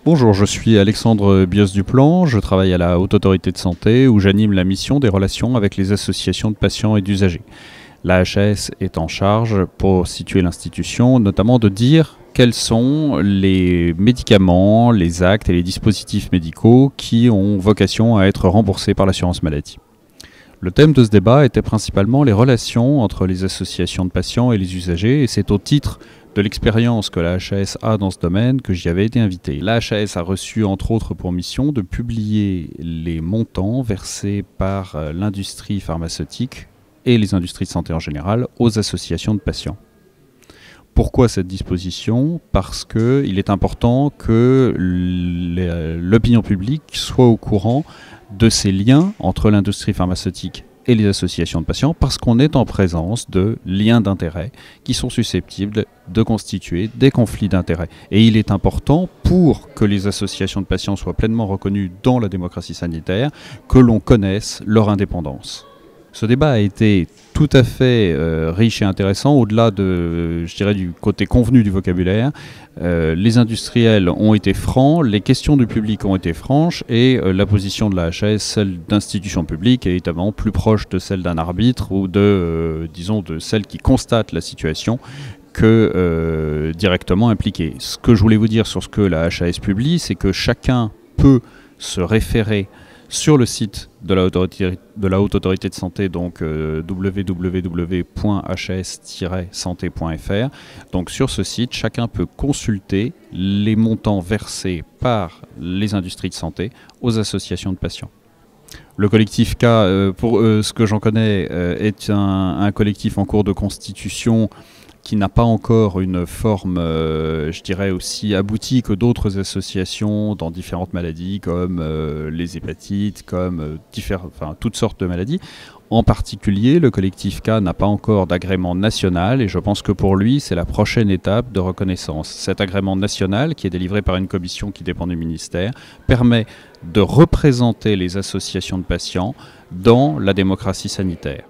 Bonjour, je suis Alexandre Bios-Duplan, je travaille à la Haute Autorité de Santé où j'anime la mission des relations avec les associations de patients et d'usagers. La HAS est en charge, pour situer l'institution, notamment de dire quels sont les médicaments, les actes et les dispositifs médicaux qui ont vocation à être remboursés par l'assurance maladie. Le thème de ce débat était principalement les relations entre les associations de patients et les usagers, et c'est au titre de l'expérience que la HAS a dans ce domaine que j'y avais été invité. La HAS a reçu entre autres pour mission de publier les montants versés par l'industrie pharmaceutique et les industries de santé en général aux associations de patients. Pourquoi cette disposition ? Parce qu'il est important que l'opinion publique soit au courant de ces liens entre l'industrie pharmaceutique et les associations de patients, parce qu'on est en présence de liens d'intérêt qui sont susceptibles de constituer des conflits d'intérêts. Et il est important, pour que les associations de patients soient pleinement reconnues dans la démocratie sanitaire, que l'on connaisse leur indépendance. Ce débat a été tout à fait riche et intéressant, au-delà de, je dirais, du côté convenu du vocabulaire. Les industriels ont été francs, les questions du public ont été franches, et la position de la HAS, celle d'institution publique, est évidemment plus proche de celle d'un arbitre ou disons, de celle qui constate la situation que directement impliquée. Ce que je voulais vous dire sur ce que la HAS publie, c'est que chacun peut se référer sur le site de la Haute Autorité de Santé, donc www.hs-santé.fr. Donc sur ce site, chacun peut consulter les montants versés par les industries de santé aux associations de patients. Le collectif K, pour ce que j'en connais, est un collectif en cours de constitution qui n'a pas encore une forme, je dirais, aussi aboutie que d'autres associations dans différentes maladies, comme les hépatites, comme toutes sortes de maladies. En particulier, le collectif K n'a pas encore d'agrément national, et je pense que pour lui, c'est la prochaine étape de reconnaissance. Cet agrément national, qui est délivré par une commission qui dépend du ministère, permet de représenter les associations de patients dans la démocratie sanitaire.